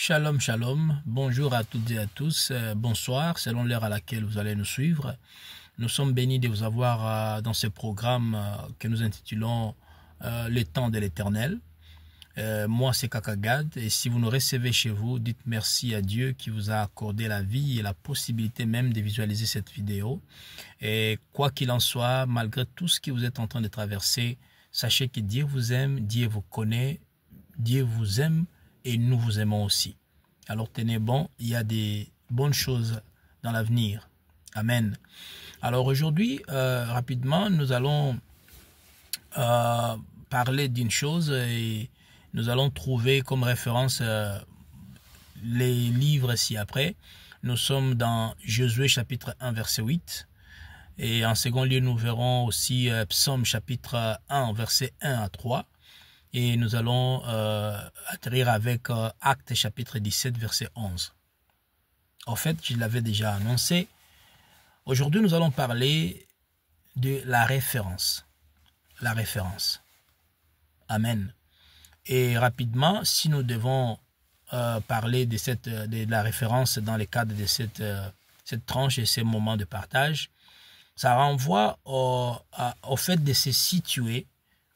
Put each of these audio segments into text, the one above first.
Shalom, shalom, bonjour à toutes et à tous, bonsoir, selon l'heure à laquelle vous allez nous suivre. Nous sommes bénis de vous avoir dans ce programme que nous intitulons Le temps de l'éternel. Moi, c'est Kakagad, et si vous nous recevez chez vous, dites merci à Dieu qui vous a accordé la vie et la possibilité même de visualiser cette vidéo. Et quoi qu'il en soit, malgré tout ce que vous êtes en train de traverser, sachez que Dieu vous aime, Dieu vous connaît, Dieu vous aime, et nous vous aimons aussi. Alors tenez bon, il y a des bonnes choses dans l'avenir. Amen. Alors aujourd'hui, rapidement, nous allons parler d'une chose et nous allons trouver comme référence les livres ci-après. Nous sommes dans Josué chapitre 1 verset 8. Et en second lieu, nous verrons aussi Psaume chapitre 1 verset 1 à 3. Et nous allons atterrir avec Actes chapitre 17, verset 11. En fait, je l'avais déjà annoncé. Aujourd'hui, nous allons parler de la référence. La référence. Amen. Et rapidement, si nous devons parler de la référence dans le cadre de cette tranche et ces moments de partage, ça renvoie au fait de se situer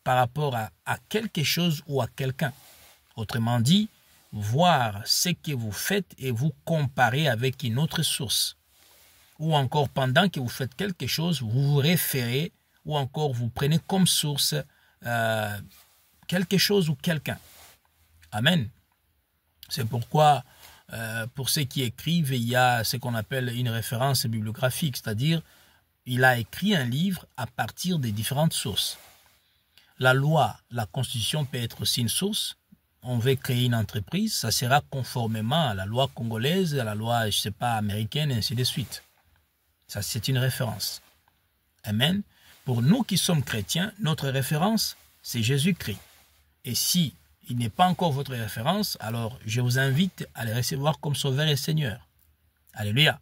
par rapport à quelque chose ou à quelqu'un. Autrement dit, voir ce que vous faites et vous comparer avec une autre source. Ou encore, pendant que vous faites quelque chose, vous vous référez ou encore vous prenez comme source quelque chose ou quelqu'un. Amen. C'est pourquoi, pour ceux qui écrivent, il y a ce qu'on appelle une référence bibliographique, c'est-à-dire, il a écrit un livre à partir des différentes sources. La loi, la constitution peut être aussi une source. On veut créer une entreprise, ça sera conformément à la loi congolaise, à la loi, je ne sais pas, américaine, et ainsi de suite. Ça, c'est une référence. Amen. Pour nous qui sommes chrétiens, notre référence, c'est Jésus-Christ. Et si il n'est pas encore votre référence, alors je vous invite à le recevoir comme Sauveur et Seigneur. Alléluia.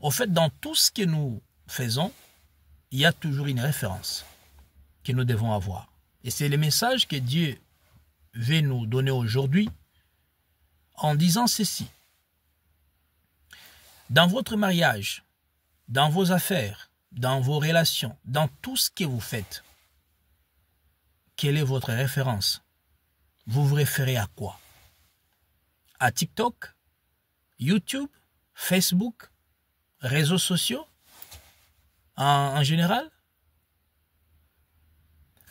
Au fait, dans tout ce que nous faisons, il y a toujours une référence que nous devons avoir. Et c'est le message que Dieu veut nous donner aujourd'hui en disant ceci. Dans votre mariage, dans vos affaires, dans vos relations, dans tout ce que vous faites, quelle est votre référence? Vous vous référez à quoi? À TikTok, YouTube, Facebook, réseaux sociaux en général?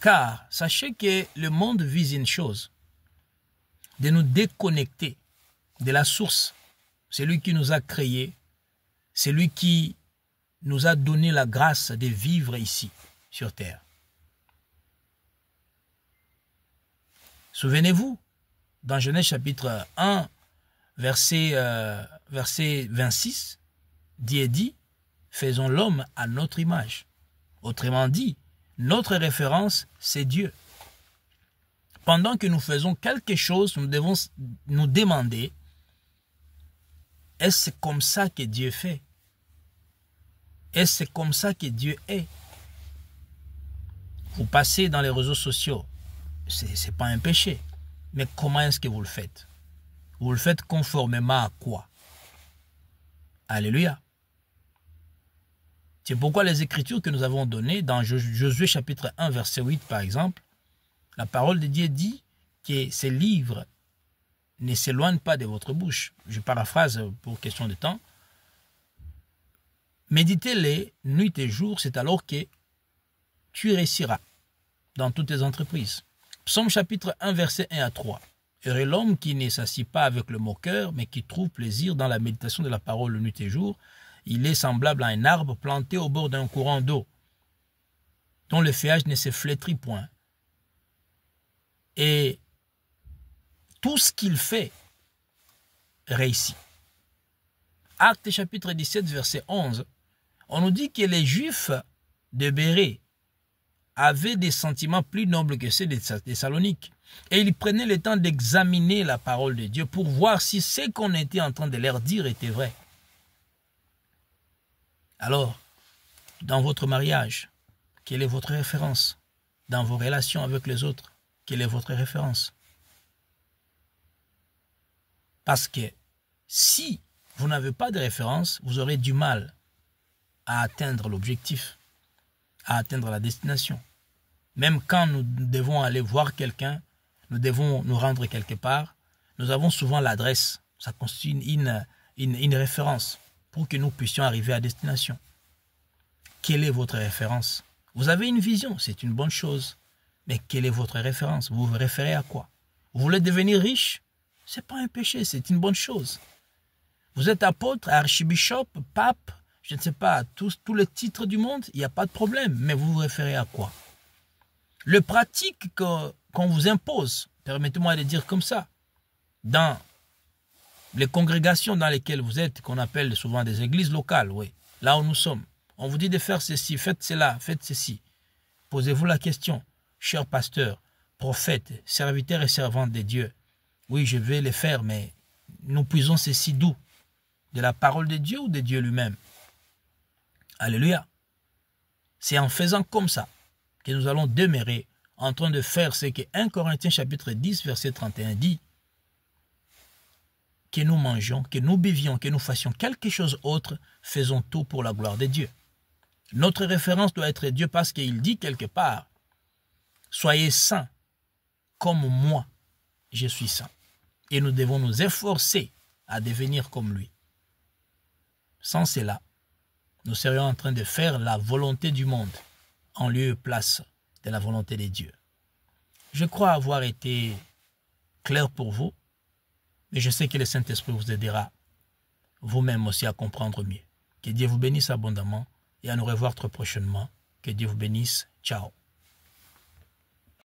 Car sachez que le monde vise une chose, de nous déconnecter de la source, celui qui nous a créés, celui qui nous a donné la grâce de vivre ici, sur terre. Souvenez-vous, dans Genèse chapitre 1, verset 26, Dieu dit, faisons l'homme à notre image. Autrement dit, notre référence, c'est Dieu. Pendant que nous faisons quelque chose, nous devons nous demander, est-ce comme ça que Dieu fait? Est-ce comme ça que Dieu est? Vous passez dans les réseaux sociaux, ce n'est pas un péché. Mais comment est-ce que vous le faites? Vous le faites conformément à quoi? Alléluia. C'est pourquoi les écritures que nous avons données dans Josué chapitre 1 verset 8 par exemple, la parole de Dieu dit que ces livres ne s'éloignent pas de votre bouche. Je paraphrase pour question de temps. Méditez-les nuit et jour, c'est alors que tu réussiras dans toutes tes entreprises. Psaume chapitre 1 verset 1 à 3. Heureux l'homme qui ne s'assied pas avec le moqueur, mais qui trouve plaisir dans la méditation de la parole nuit et jour. Il est semblable à un arbre planté au bord d'un courant d'eau, dont le feuillage ne se flétrit point. Et tout ce qu'il fait réussit. Actes chapitre 17, verset 11, on nous dit que les Juifs de Bérée avaient des sentiments plus nobles que ceux de Thessalonique. Et ils prenaient le temps d'examiner la parole de Dieu pour voir si ce qu'on était en train de leur dire était vrai. Alors, dans votre mariage, quelle est votre référence? Dans vos relations avec les autres, quelle est votre référence? Parce que si vous n'avez pas de référence, vous aurez du mal à atteindre l'objectif, à atteindre la destination. Même quand nous devons aller voir quelqu'un, nous devons nous rendre quelque part, nous avons souvent l'adresse. Ça constitue une référence pour que nous puissions arriver à destination. Quelle est votre référence? Vous avez une vision, c'est une bonne chose. Mais quelle est votre référence? Vous vous référez à quoi? Vous voulez devenir riche? Ce n'est pas un péché, c'est une bonne chose. Vous êtes apôtre, archibishop, pape, je ne sais pas, tous les titres du monde, il n'y a pas de problème. Mais vous vous référez à quoi? Le pratique qu'on vous impose, permettez-moi de dire comme ça, dans les congrégations dans lesquelles vous êtes, qu'on appelle souvent des églises locales, oui, là où nous sommes, on vous dit de faire ceci, faites cela, faites ceci. Posez-vous la question, cher pasteur, prophète, serviteur et servante de Dieu, oui, je vais les faire, mais nous puisons ceci d'où? De la parole de Dieu ou de Dieu lui-même? Alléluia. C'est en faisant comme ça que nous allons demeurer en train de faire ce que 1 Corinthiens chapitre 10 verset 31 dit, que nous mangions, que nous buvions, que nous fassions quelque chose autre, faisons tout pour la gloire de Dieu. Notre référence doit être Dieu parce qu'il dit quelque part, soyez saints comme moi, je suis saint. Et nous devons nous efforcer à devenir comme lui. Sans cela, nous serions en train de faire la volonté du monde en lieu et place de la volonté de Dieu. Je crois avoir été clair pour vous, mais je sais que le Saint-Esprit vous aidera vous-même aussi à comprendre mieux. Que Dieu vous bénisse abondamment et à nous revoir très prochainement. Que Dieu vous bénisse. Ciao.